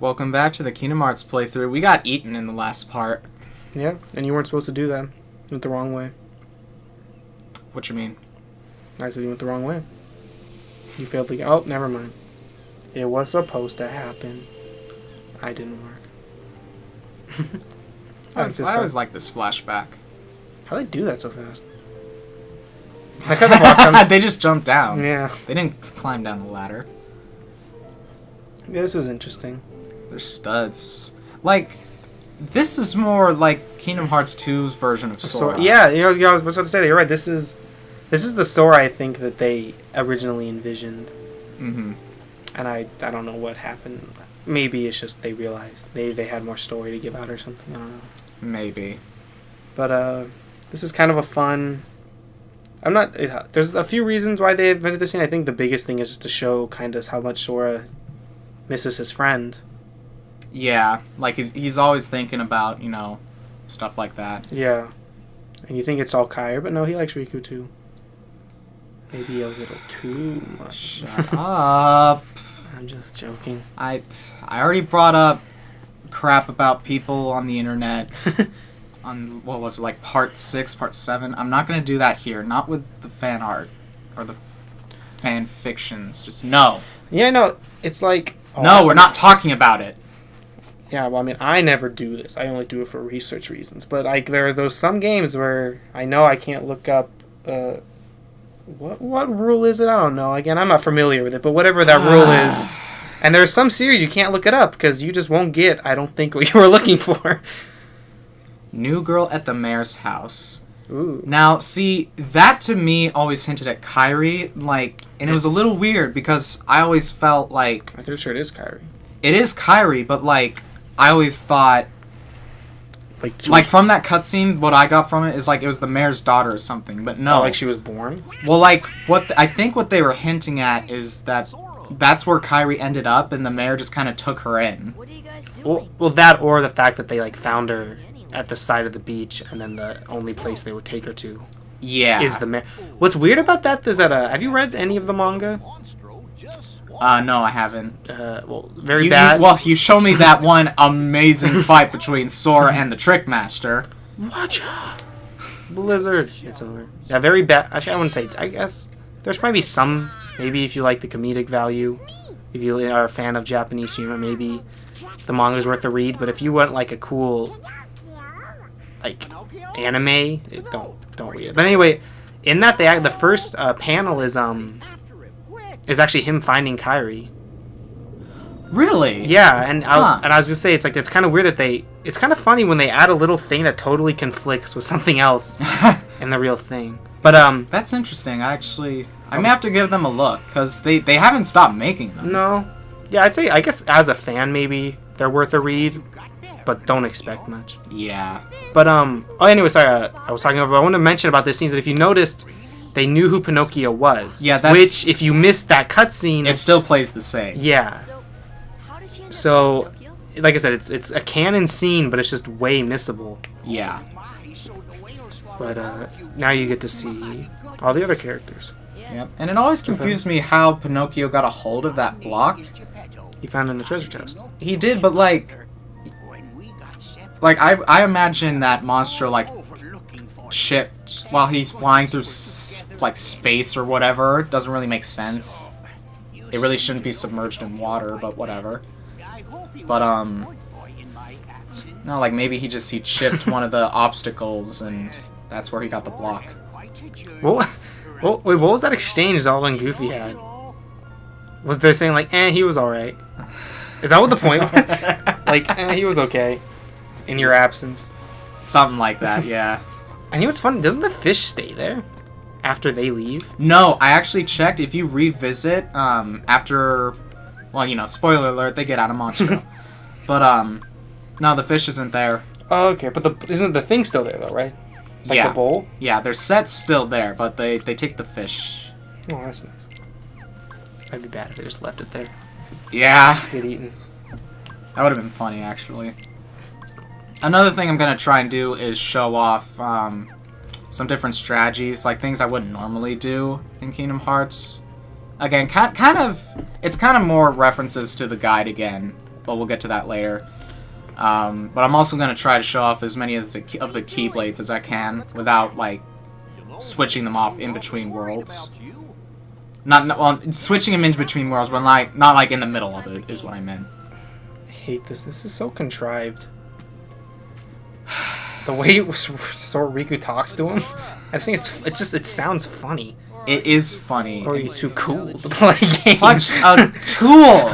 Welcome back to the Kingdom Hearts playthrough. We got eaten in the last part. Yeah, and you weren't supposed to do that. You went the wrong way. What you mean? I said you went the wrong way. You failed to... Oh, never mind. It was supposed to happen. I didn't work. I always like this flashback. How they do that so fast? I could have walked on... They just jumped down. Yeah. They didn't climb down the ladder. Yeah, this was interesting. They're studs. Like, this is more like Kingdom Hearts 2's version of Sora. Yeah, I was about to say, you're right. This is the Sora I think that they originally envisioned. Mm-hmm. And I don't know what happened. Maybe it's just they realized they had more story to give out or something. I don't know. Maybe. But this is kind of a fun... There's a few reasons why they invented this scene. I think the biggest thing is just to show kind of how much Sora misses his friend. Yeah, like he's always thinking about, stuff like that. Yeah. And you think it's all Kyrie, but no, he likes Riku too. Maybe a little too much. Shut up. I'm just joking. I already brought up crap about people on the internet on, what was it, like part 6, part 7. I'm not going to do that here. Not with the fan art or the fan fictions. Just no. Yeah, no, it's like... No, we're not talking about it. Yeah, well, I mean, I never do this. I only do it for research reasons. But like, there are some games where I know I can't look up... What rule is it? I don't know. Again, I'm not familiar with it, but whatever that rule is. And there's some series you can't look it up because you just won't get, I don't think, what you were looking for. New Girl at the Mayor's House. Ooh. Now, see, that to me always hinted at Kyrie, and it was a little weird because I always felt like... I'm pretty sure it is Kyrie. It is Kyrie, but, I always thought... Like, from that cutscene, what I got from it is, it was the mayor's daughter or something, but no. Oh, like she was born? Well, I think what they were hinting at is that's where Kyrie ended up, and the mayor just kind of took her in. What are you guys doing? Well, that or the fact that they, found her at the side of the beach, and then the only place they would take her to is the mayor. What's weird about that is that, have you read any of the manga? No, I haven't. Very bad. You show me that one amazing fight between Sora and the Trickmaster. Watch out! Blizzard. It's over. Yeah, very bad. Actually, I wouldn't say I guess there's probably some. Maybe if you like the comedic value, if you are a fan of Japanese humor, maybe the manga's worth a read. But if you want a cool anime, don't read it. But anyway, in that the first panel is actually him finding Kyrie. Really? Yeah, and I was gonna say it's kind of weird that it's kind of funny when they add a little thing that totally conflicts with something else in the real thing. But that's interesting. I may have to give them a look because they haven't stopped making them. No, yeah, I guess as a fan maybe they're worth a read, but don't expect much. Yeah. But anyway, sorry. I want to mention about this scene that if you noticed, they knew who Pinocchio was. Yeah, which if you missed that cutscene, it still plays the same. Yeah. So, like I said, it's a canon scene, but it's just way missable. Yeah. But now you get to see all the other characters. Yep. And it always confused me how Pinocchio got a hold of that block. He found it in the treasure chest. He did, but I imagine that monster chipped while he's flying through space or whatever. Doesn't really make sense. It really shouldn't be submerged in water, but whatever. But no, maybe he chipped one of the obstacles and that's where he got the block. Well, wait, what was that exchange Zelda and Goofy had? Was they saying he was alright? Is that what the point was? He was okay in your absence. Something like that, yeah. And you know what's funny? Doesn't the fish stay there after they leave? No, I actually checked. If you revisit after, spoiler alert, they get out of Monstro. But no, the fish isn't there. Oh, okay, but isn't the thing still there though, right? Yeah. The bowl. Yeah, their set's still there, but they take the fish. Oh, that's nice. That'd be bad if they just left it there. Yeah. Get eaten. That would have been funny, actually. Another thing I'm going to try and do is show off some different strategies, things I wouldn't normally do in Kingdom Hearts. Again, it's kind of more references to the guide again. but we'll get to that later. But I'm also going to try to show off as many of the Keyblades as I can without, like, switching them off in between worlds. Well, switching them in between worlds, but not like in the middle of it, is what I meant. I hate this. This is so contrived. The way Riku talks to him, I just think it sounds funny. It is funny. Or are you too cool to play games? Such a tool!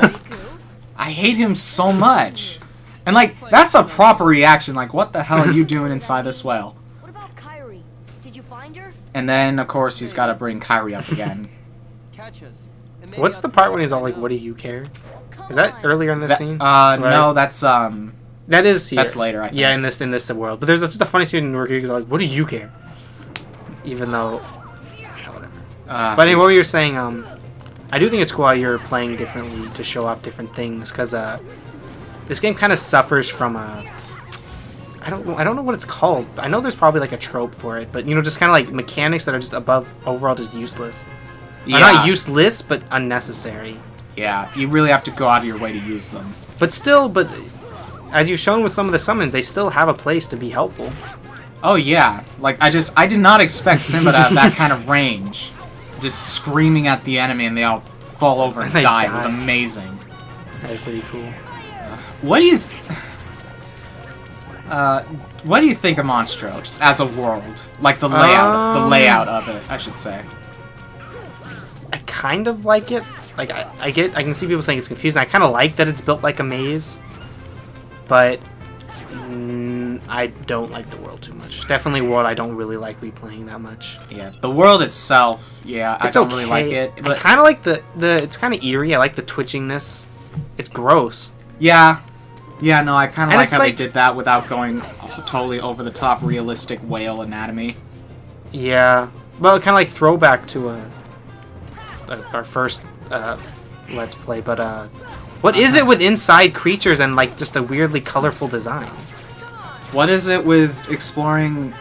I hate him so much. And, like, that's a proper reaction. Like, what the hell are you doing inside this whale? What about Kairi? Did you find her? And then, of course, he's got to bring Kairi up again. What's the part when he's all like, "What do you care"? Is that earlier in this scene? Right? No, that's that is here. That's later, I think. Yeah, in this world. But there's just a funny scene where he's like, "What do you care?" Even though, yeah, whatever. But anyway, what were you saying? I do think it's cool how you're playing differently to show off different things, because this game kind of suffers from I don't know what it's called. I know there's probably like a trope for it, but just kind of like mechanics that are just overall just useless. Yeah. Not useless, but unnecessary. Yeah, you really have to go out of your way to use them. But as you've shown with some of the summons, they still have a place to be helpful. Oh yeah, like I did not expect Simba to have that kind of range. Just screaming at the enemy and they all fall over and die. It was amazing. That was pretty cool. What do you think of Monstro, just as a world? Like the layout of it, I should say. I kind of like it. Like I can see people saying it's confusing. I kind of like that it's built like a maze, but I don't like the world too much. Definitely world I don't really like replaying that much. Yeah, the world itself, yeah, I don't really like it. But I kind of like the it's kind of eerie. I like the twitchingness. It's gross. Yeah. Yeah, no, I kind of like how they did that without going totally over the top realistic whale anatomy. Yeah. Well, kind of like throwback to our first Let's Play, but what is it with inside creatures and like just a weirdly colorful design? What is it with exploring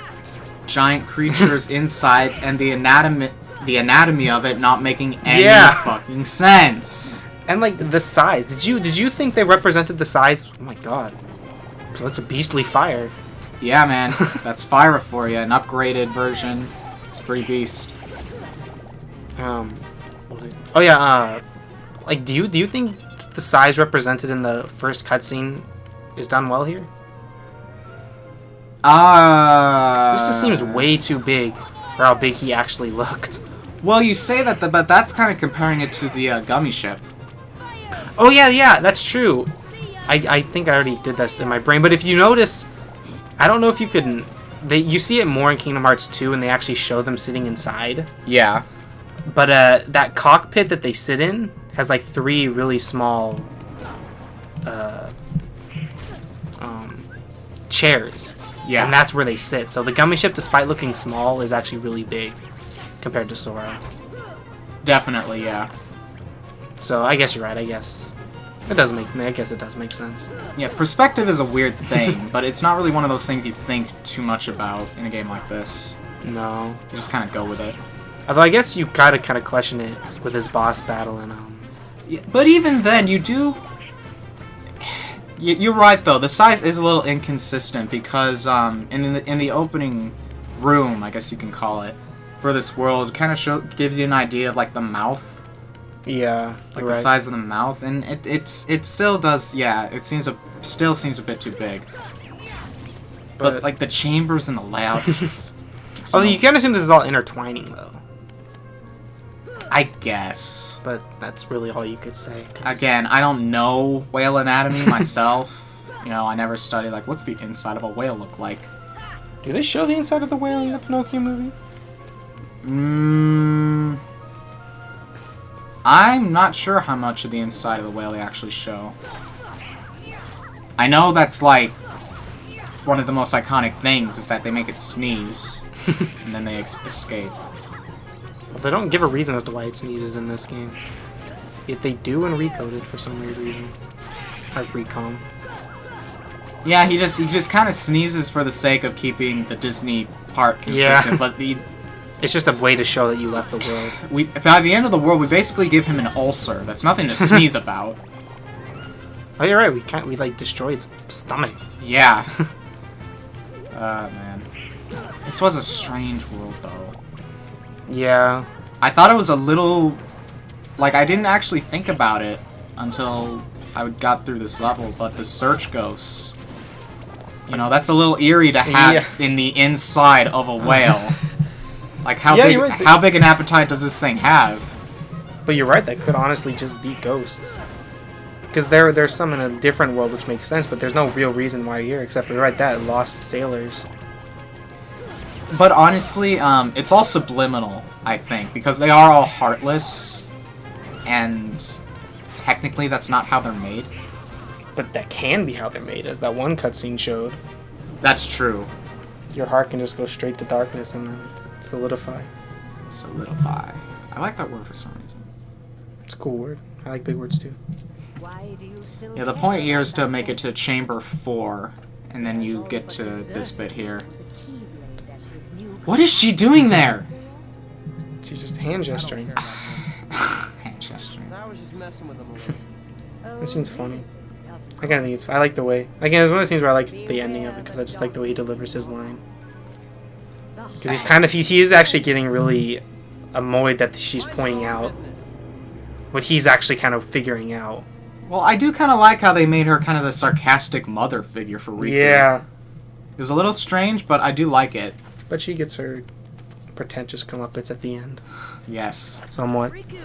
giant creatures' insides and the anatomy of it not making any fucking sense? And like the size. Did you think they represented the size? Oh my god. That's a beastly fire. Yeah, man. That's Fyra for you, an upgraded version. It's pretty beast. Oh yeah, like do you think the size represented in the first cutscene is done well here? This just seems way too big for how big he actually looked. Well, you say that, but that's kind of comparing it to the gummy ship. Oh yeah, that's true. I think I already did this in my brain, but if you notice, I don't know if you could. You see it more in Kingdom Hearts 2, and they actually show them sitting inside. Yeah. But that cockpit that they sit in has like 3 really small chairs. Yeah. And that's where they sit. So the gummy ship, despite looking small, is actually really big compared to Sora. Definitely, yeah. So I guess you're right. I guess it does make sense. Yeah, perspective is a weird thing, but it's not really one of those things you think too much about in a game like this. No. You just kind of go with it. Although I guess you gotta kind of question it with his boss battle and Yeah, but even then, you do. You're right though. The size is a little inconsistent because in the opening room, I guess you can call it, for this world, kind of gives you an idea of like the mouth. Yeah. Like the size of the mouth, and it still does. Yeah, it still seems a bit too big. But like the chambers and the layout. Oh, you can assume this is all intertwining though. I guess. But that's really all you could say. Again, I don't know whale anatomy myself. I never studied, like, what's the inside of a whale look like? Do they show the inside of the whale in the Pinocchio movie? I'm not sure how much of the inside of the whale they actually show. I know that's, like, one of the most iconic things is that they make it sneeze, and then they escape. Well, they don't give a reason as to why it sneezes in this game. Yet they do in Recoded for some weird reason. Like Recom. Yeah, he just kind of sneezes for the sake of keeping the Disney part consistent. Yeah. But it's just a way to show that you left the world. By the end of the world, we basically give him an ulcer. That's nothing to sneeze about. Oh, you're right. We like destroy its stomach. Yeah. Man. This was a strange world, though. Yeah. I thought it was a little... Like, I didn't actually think about it until I got through this level, but the search ghosts... You know, that's a little eerie to have in the inside of a whale. Like, how big an appetite does this thing have? But you're right, that could honestly just be ghosts. Because there's some in a different world, which makes sense, but there's no real reason why you're here, except for, right, that lost sailors. But honestly, it's all subliminal, I think, because they are all heartless, and technically that's not how they're made. But that can be how they're made, as that one cutscene showed. That's true. Your heart can just go straight to darkness and then solidify. Solidify. I like that word for some reason. It's a cool word. I like big words too. Why do you still Yeah, the point here is to make it to Chamber 4, and then you get to this bit here. What is she doing there? She's just hand gesturing. Hand gesturing. I was just messing with them a little. This seems funny. I kind of think it's... I like the way... Again, it's one of those things where I like the ending of it, because I just like the way he delivers his line. Because he's kind of... He is actually getting really annoyed that she's pointing out what he's actually kind of figuring out. Well, I do kind of like how they made her kind of the sarcastic mother figure for Riku. Yeah. It was a little strange, but I do like it. But she gets her pretentious comeuppance at the end. Yes. Somewhat. Riku,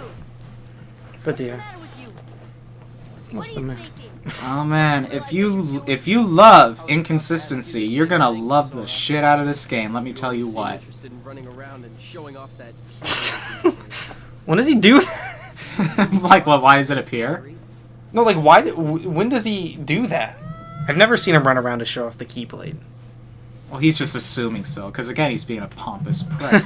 But what's the yeah. matter with you? What What's are the you matter? thinking? Oh man, if you love inconsistency, you're gonna love the shit out of this game. Let me tell you what. Interested in running around and showing off that. When does he do Like, what? Why does it appear? No, like, why? When does he do that? I've never seen him run around to show off the Keyblade. Well, he's just assuming so, because again, he's being a pompous prick.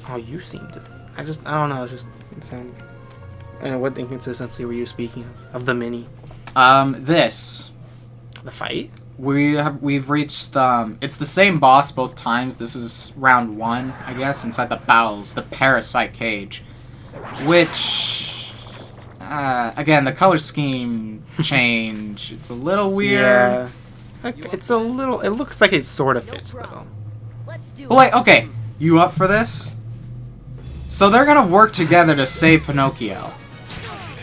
Oh, you seem to. I don't know. It sounds. I don't know, what inconsistency were you speaking of? Of the mini? This. The fight? We've reached it's the same boss both times. This is round 1, I guess, inside the bowels, the parasite cage. Which again, the color scheme change. It's a little weird. Yeah. It's a little... It looks like it sort of fits, though. Let's do But wait, okay. You up for this? So they're gonna work together to save Pinocchio.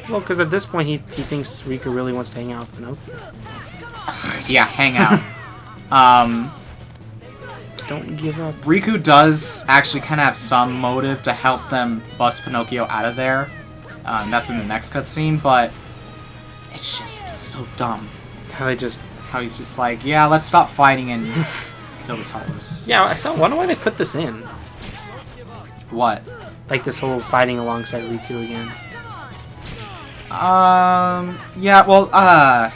Well, because at this point, he thinks Riku really wants to hang out with Pinocchio. Yeah, hang out. Don't give up. Riku does actually kind of have some motive to help them bust Pinocchio out of there. That's in the next cutscene, but it's so dumb. How they just... How he's just like, yeah, let's stop fighting and kill this heartless. Yeah, I wonder why they put this in. What? Like this whole fighting alongside Riku again. Yeah, well, I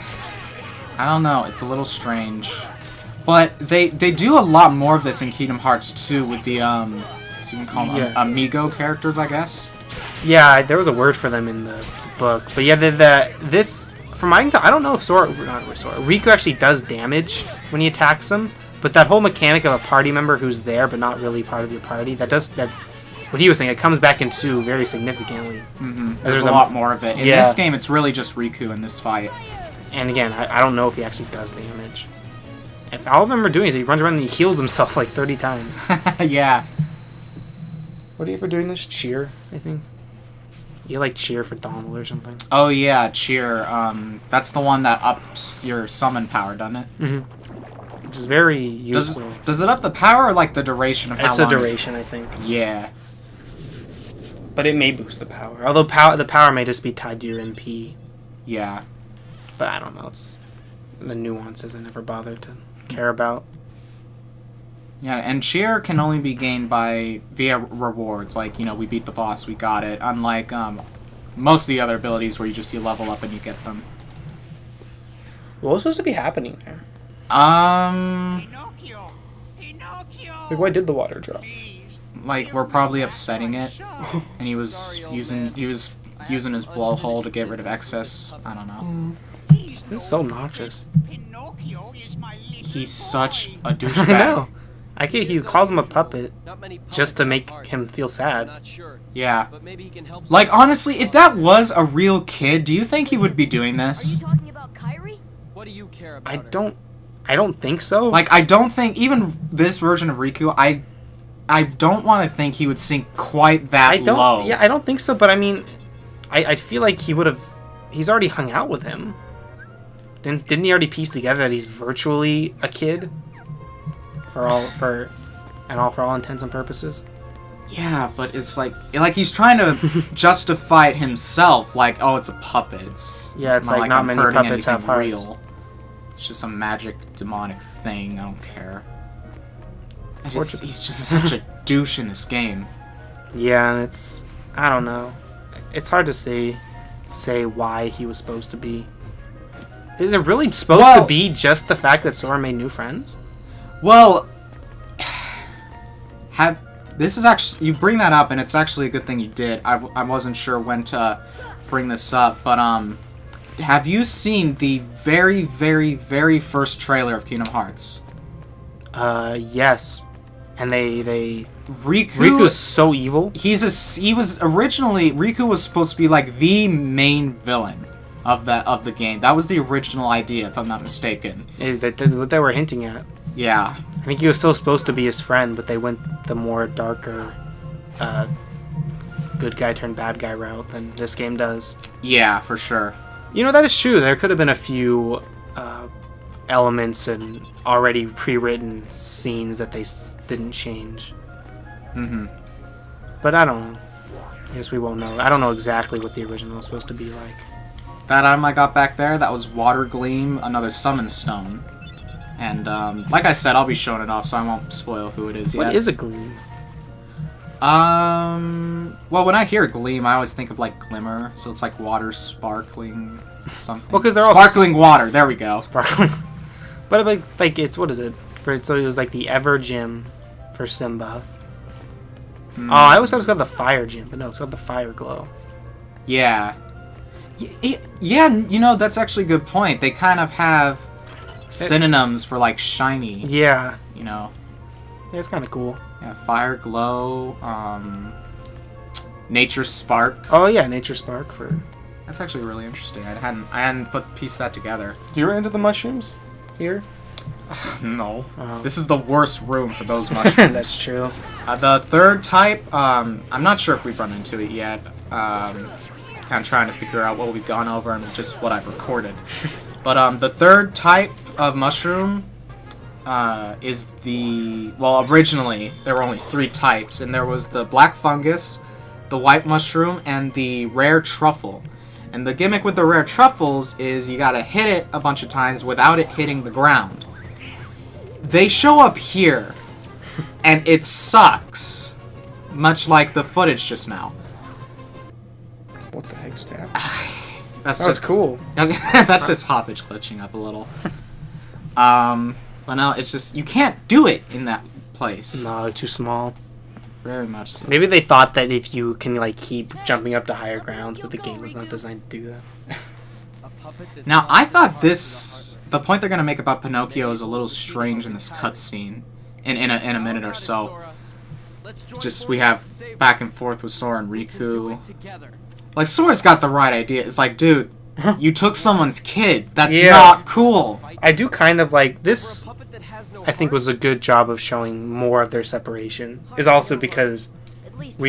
don't know. It's a little strange. But they do a lot more of this in Kingdom Hearts 2 with the, so you can call them amigo characters, I guess. Yeah, there was a word for them in the book. But yeah, this... From I don't know if Riku actually does damage when he attacks him. But that whole mechanic of a party member who's there but not really part of your party, what he was saying, it comes back in 2 very significantly. Mm-hmm. There's a lot more of it. In Yeah. this game, it's really just Riku in this fight. And again, I don't know if he actually does damage. If all I remember doing is he runs around and he heals himself like 30 times. Yeah. What are you ever doing this? Cheer, I think. You like cheer for Donald or something. Oh yeah, cheer. That's the one that ups your summon power, doesn't it? Mm-hmm. Which is very useful. Does it up the power or like the duration of how It's long? a duration, I think. Yeah. But it may boost the power. Although the power may just be tied to your MP. Yeah. But I don't know. It's the nuances I never bothered to care about. Yeah, and cheer can only be gained via rewards. Like, we beat the boss, we got it. Unlike most of the other abilities where you level up and you get them. What was supposed to be happening there? Like, why did the water drop? Like, we're probably upsetting it, and he was using his blowhole to get rid of excess. I don't know. This is so obnoxious. He's such a I douchebag. know. I get he calls him a puppet Not many just to make puppets him with feel hearts. sad. Not sure, Yeah. but maybe he can help. Like, someone. honestly, if that was a real kid, do you think he would be doing Are you this? talking about Kyrie? What do you care about? I don't think so. Like, I don't think, even this version of Riku, I don't want to think he would sink quite that I don't. low. Yeah, I don't think so. But I mean, I feel like he would have. He's already hung out with him. Didn't he already piece together that he's virtually a kid? For all intents and purposes. Yeah, but it's like he's trying to justify it himself. Like, oh, it's a puppet. It's Yeah, it's like not I'm many hurting puppets have anything hearts. real. It's just some magic demonic thing. I don't care. He's just such a douche in this game. Yeah, and it's I don't know. It's hard to say why he was supposed to be. Is it really supposed to be just the fact that Sora made new friends? Well, this is actually, you bring that up, and it's actually a good thing you did. I wasn't sure when to bring this up, but have you seen the very, very, very first trailer of Kingdom Hearts? Yes. And they Riku's so evil. Riku was supposed to be like the main villain of the game. That was the original idea, if I'm not mistaken. That's what they were hinting at. Yeah. I think he was still supposed to be his friend, but they went the more darker, good guy turned bad guy route than this game does. Yeah, for sure. You know, that is true. There could have been a few elements and already pre-written scenes that they didn't change. Mm-hmm. But I don't know. I guess we won't know. I don't know exactly what the original was supposed to be like. That item I got back there, that was Water Gleam, another Summon Stone. And, like I said, I'll be showing it off, so I won't spoil who it is yet. What is a gleam? Well, when I hear Gleam, I always think of, like, Glimmer, so it's like water sparkling something. Well, 'cause they're all Sparkling water, there we go. Sparkling. But, like, it's, what is it? So it was, like, the Ever Gym for Simba. Oh, I always thought it was called the Fire Gym, but no, it's called the Fire Glow. Yeah. Yeah, you know, that's actually a good point. They kind of have synonyms for, like, shiny, Yeah. you know. Yeah, it's kind of cool. Yeah, Fire Glow, Nature Spark. Oh, yeah, Nature Spark for... That's actually really interesting. I hadn't pieced that together. Do you into the mushrooms here? No. Oh. This is the worst room for those mushrooms. That's true. The third type, I'm not sure if we've run into it yet. Kind of trying to figure out what we've gone over and just what I've recorded. But the third type of mushroom is the... Well, originally, there were only 3 types, and there was the black fungus, the white mushroom, and the rare truffle. And the gimmick with the rare truffles is you gotta hit it a bunch of times without it hitting the ground. They show up here, and it sucks. Much like the footage just now. What the heck's that? That's That was just cool. that's just hoppage glitching up a little. But no, it's just you can't do it in that place. No, they're too small. Very much so. Maybe they thought that if you can, like, keep jumping up to higher grounds, but the game was not designed to do that. A puppet that's Now, not I thought smart this... The point they're gonna make about Pinocchio is a little strange in this cutscene. In a minute or so. Just, we have back and forth with Sora and Riku. Like, Sora's got the right idea. It's like, dude, you took someone's kid. That's Yeah. not cool. I do kind of like this. I think was a good job of showing more of their separation. Is also because At least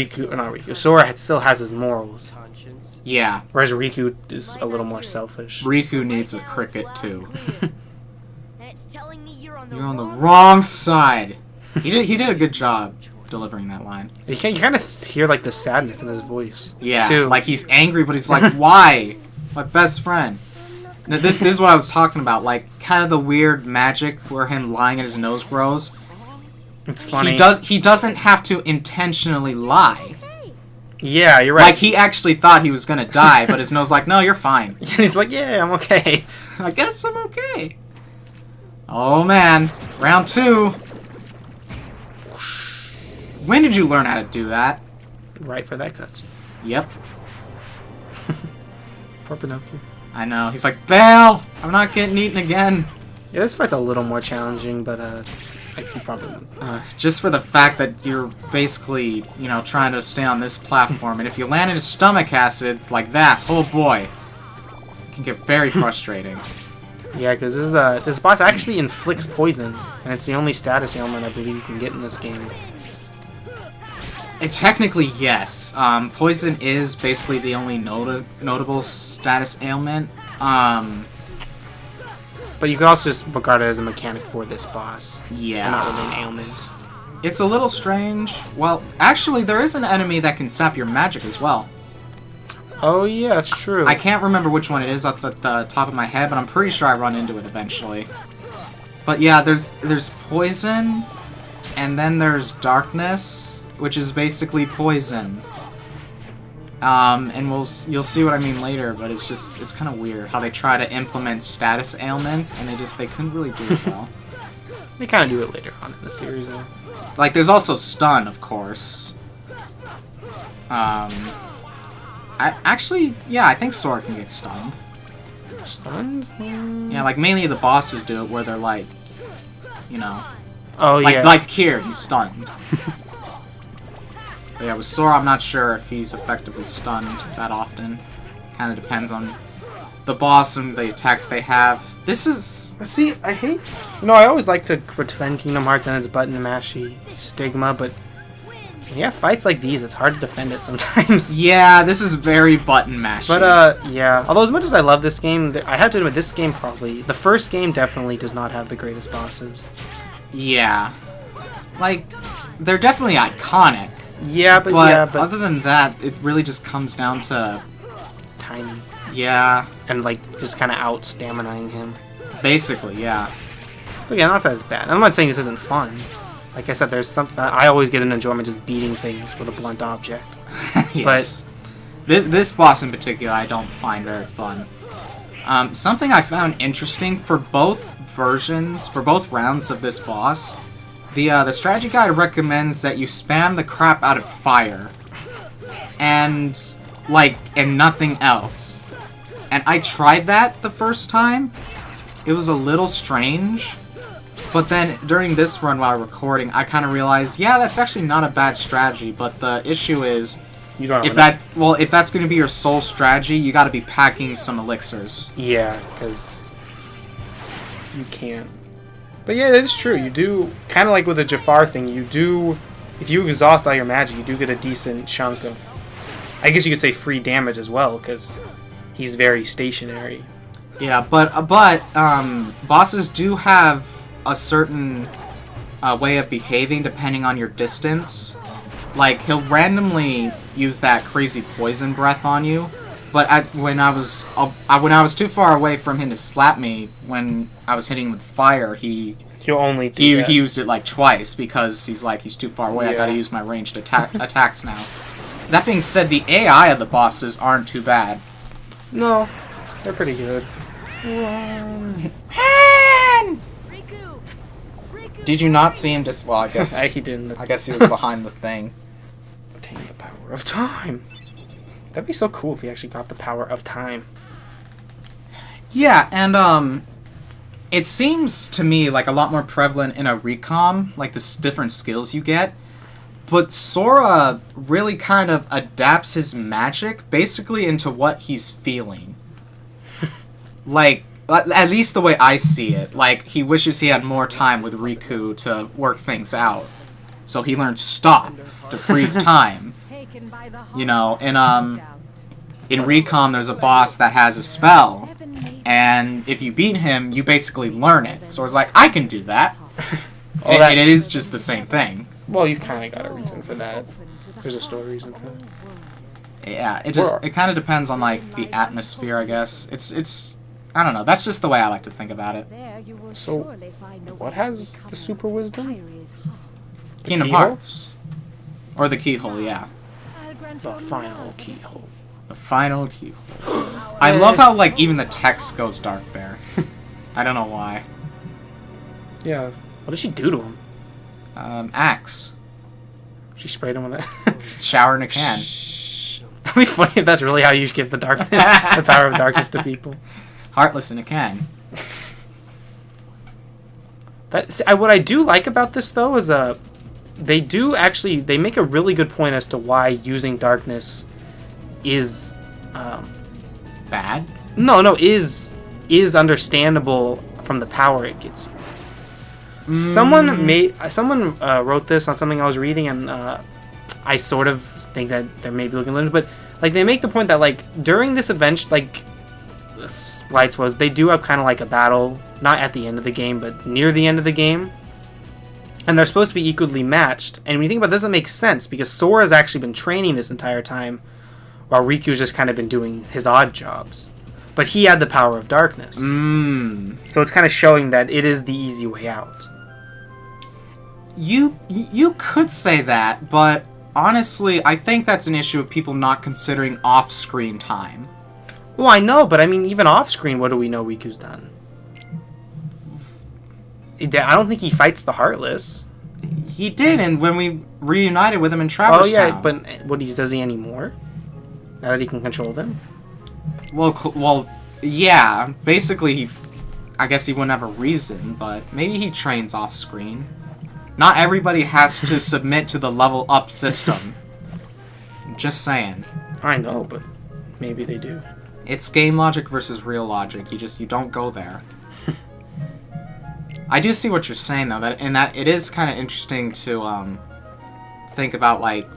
Sora still has his morals, conscience. Yeah, whereas Riku is a little more selfish. Riku needs a cricket, too. It's telling me you're on the You're on the wrong wrong side. He did a good job delivering that line. You kind of hear like the sadness in his voice. Yeah, too. like he's angry, but he's like, why? My best friend. Now, this is what I was talking about. Like, kind of the weird magic where him lying and his nose grows. It's funny. He doesn't have to intentionally lie. Yeah, you're right. Like, he actually thought he was gonna die, but his nose like, no, you're fine. And he's like, yeah, I'm okay. I guess I'm okay. Oh man, round 2. When did you learn how to do that? Right for that cutscene. Yep, Poor Pinocchio. I know. He's like, bail! I'm not getting eaten again. Yeah, this fight's a little more challenging, but Like, you probably wouldn't. Just for the fact that you're basically, trying to stay on this platform, and if you land into stomach acids like that, oh boy, it can get very frustrating. Yeah, because this boss actually inflicts poison, and it's the only status ailment I believe you can get in this game. Technically, yes. Poison is basically the only notable status ailment. But you could also just regard it as a mechanic for this boss. Yeah. And not really an ailment. It's a little strange. Well, actually, there is an enemy that can sap your magic as well. Oh, yeah, that's true. I can't remember which one it is off the top of my head, but I'm pretty sure I run into it eventually. But yeah, there's poison, and then there's darkness, which is basically poison. And you'll see what I mean later, but it's kind of weird how they try to implement status ailments, and they couldn't really do it well. They kind of do it later on in the series, though. Like, there's also stun, of course. I think Sora can get stunned. Stunned? Yeah, like mainly the bosses do it, where they're like, Oh, yeah. like here, he's stunned. But yeah, with Sora, I'm not sure if he's effectively stunned that often. Kind of depends on the boss and the attacks they have. This is... See, I hate... I always like to defend Kingdom Hearts and its button-mashy stigma, but... Yeah, fights like these, it's hard to defend it sometimes. Yeah, this is very button mashy. But, yeah. Although, as much as I love this game, I have to admit, this game probably... The first game definitely does not have the greatest bosses. Yeah. Like, they're definitely iconic. Yeah, but other than that, it really just comes down to... Tiny. Yeah. And, like, just kind of out-staminaing him. Basically, yeah. But yeah, not that it's bad. I'm not saying this isn't fun. Like I said, there's something... I always get an enjoyment just beating things with a blunt object. Yes. But this boss in particular, I don't find very fun. Something I found interesting for both versions, for both rounds of this boss, the strategy guide recommends that you spam the crap out of fire, and nothing else. And I tried that the first time. It was a little strange. But then, during this run while recording, I kind of realized, yeah, that's actually not a bad strategy, but the issue is, if that's going to be your sole strategy, you got to be packing some elixirs. Yeah, because you can't. But yeah, that is true. You do, kind of like with the Jafar thing, you do, if you exhaust all your magic, you do get a decent chunk of, I guess you could say free damage as well, because he's very stationary. Yeah, but bosses do have a certain way of behaving depending on your distance. Like, he'll randomly use that crazy poison breath on you, but when I was too far away from him to slap me, when I was hitting with fire, he used it like twice because he's too far away. Yeah. I gotta use my ranged attacks now. That being said, the AI of the bosses aren't too bad. No, they're pretty good. Did you not see him just... Well, I guess... he didn't. I guess he was behind the thing. Attain the power of time. That'd be so cool if he actually got the power of time. Yeah, and it seems to me like a lot more prevalent in a recom, like the different skills you get. But Sora really kind of adapts his magic basically into what he's feeling. Like... At least the way I see it. Like, he wishes he had more time with Riku to work things out. So he learned stop to freeze time. And, in Recom, there's a boss that has a spell. And if you beat him, you basically learn it. So it's like, I can do that. And it is just the same thing. Well, you've kind of got a reason for that. There's a story reason for that. Yeah, it kind of depends on, like, the atmosphere, I guess. It's... I don't know. That's just the way I like to think about it. So, what has the super wisdom? Kingdom Hearts. Or the keyhole, yeah. The final keyhole. The final keyhole. I love how, like, even the text goes dark there. I don't know why. Yeah. What did she do to him? Axe. She sprayed him with that. Shower in a can. That'd be funny if that's really how you give the darkness, the power of darkness to people. Heartless in a can. What I do like about this though is they make a really good point as to why using darkness is Bad? no is understandable from the power it gives you. Someone wrote this on something I was reading, and I sort of think that there may be looking at it, but like they make the point that like during this adventure, like Lights was, they do have kind of like a battle, not at the end of the game, but near the end of the game, and they're supposed to be equally matched. And when you think about it, doesn't make sense because Sora's actually been training this entire time, while Riku's just kind of been doing his odd jobs. But he had the power of darkness, so it's kind of showing that it is the easy way out. You could say that, but honestly, I think that's an issue of people not considering off-screen time. Well, I know, but I mean, even off-screen, what do we know Riku's done? I don't think he fights the Heartless. He did, and when we reunited with him in Traverse Oh yeah, Town. but does he anymore? Now that he can control them? Well, yeah. Basically, I guess he wouldn't have a reason, but maybe he trains off-screen. Not everybody has to submit to the level up system. Just saying. I know, but maybe they do. It's game logic versus real logic. You don't go there. I do see what you're saying though, that it is kind of interesting to think about, like,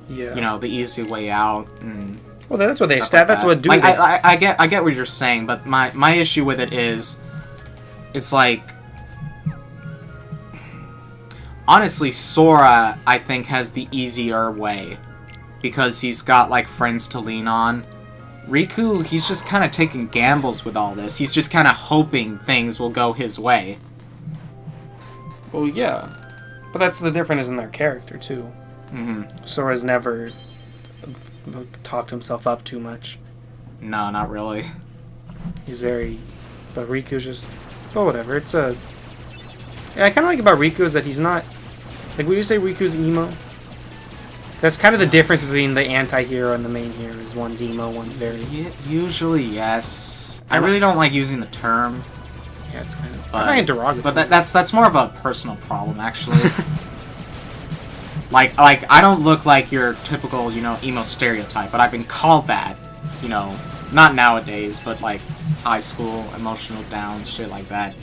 Yeah. you know, the easy way out and Well, that's what they stuff like that's that. what do. Like, I get what you're saying, but my issue with it is, it's like, honestly, Sora, I think, has the easier way because he's got like friends to lean on. Riku, he's just kind of taking gambles with all this. He's just kind of hoping things will go his way. Well, yeah, but that's the difference in their character too. Sora's never talked himself up too much. No, not really. He's very, but Riku's just, well, whatever. It's a. Yeah, I kind of like about Riku is that he's not. Like, would you say Riku's emo? That's kind of the difference between the anti-hero and the main hero. Is one's emo, one's very. Usually, yes. I really don't like using the term. Yeah, it's kind of. But, not derogatory. but that's more of a personal problem, actually. like I don't look like your typical, you know, emo stereotype, but I've been called that, you know, not nowadays, but like high school, emotional down, shit like that.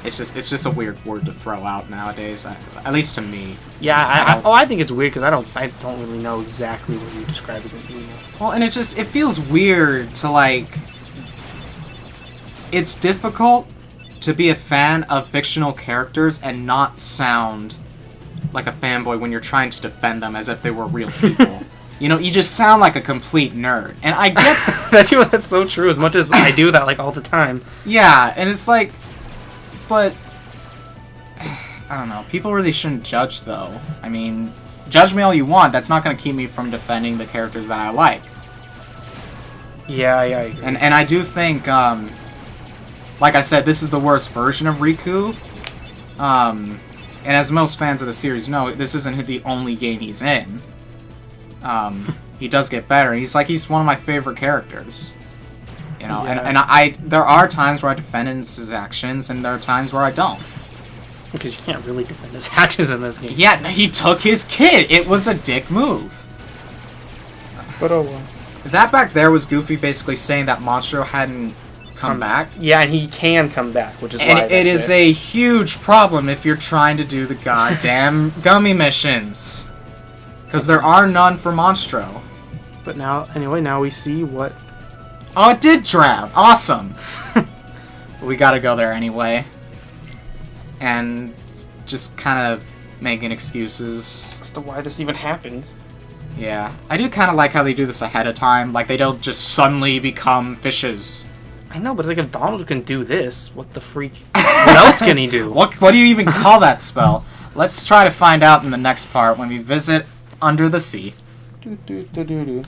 It's just a weird word to throw out nowadays, at least to me. Yeah, I think it's weird because I don't really know exactly what you describe as an emo. Well, and it feels weird to, like, it's difficult to be a fan of fictional characters and not sound like a fanboy when you're trying to defend them as if they were real people. You know, you just sound like a complete nerd. And I get that's so true, as much as I do that, like, all the time. Yeah, and it's like, but I don't know. People really shouldn't judge, though. I mean, judge me all you want. That's not going to keep me from defending the characters that I like. Yeah, I agree. And I do think, like I said, this is the worst version of Riku. And as most fans of the series know, this isn't the only game he's in. He does get better. He's one of my favorite characters. You know, Yeah. and I there are times where I defend his actions, and there are times where I don't. Because you can't really defend his actions in this game. Yeah, he took his kid. It was a dick move. But oh well. That back there was Goofy basically saying that Monstro hadn't come back. Yeah, and he can come back, which is And why it is a huge problem if you're trying to do the goddamn gummy missions. Because there are none for Monstro. But now, anyway, now we see what... Oh, it did drown. Awesome. We gotta go there anyway. And just kind of making excuses. as to why this even happens. Yeah. I do kind of like how they do this ahead of time. Like, they don't just suddenly become fishes. I know, but like if Donald can do this, what the freak? What else can he do? What do you even call that spell? Let's try to find out in the next part when we visit Under the Sea. Do, do, do, do, do.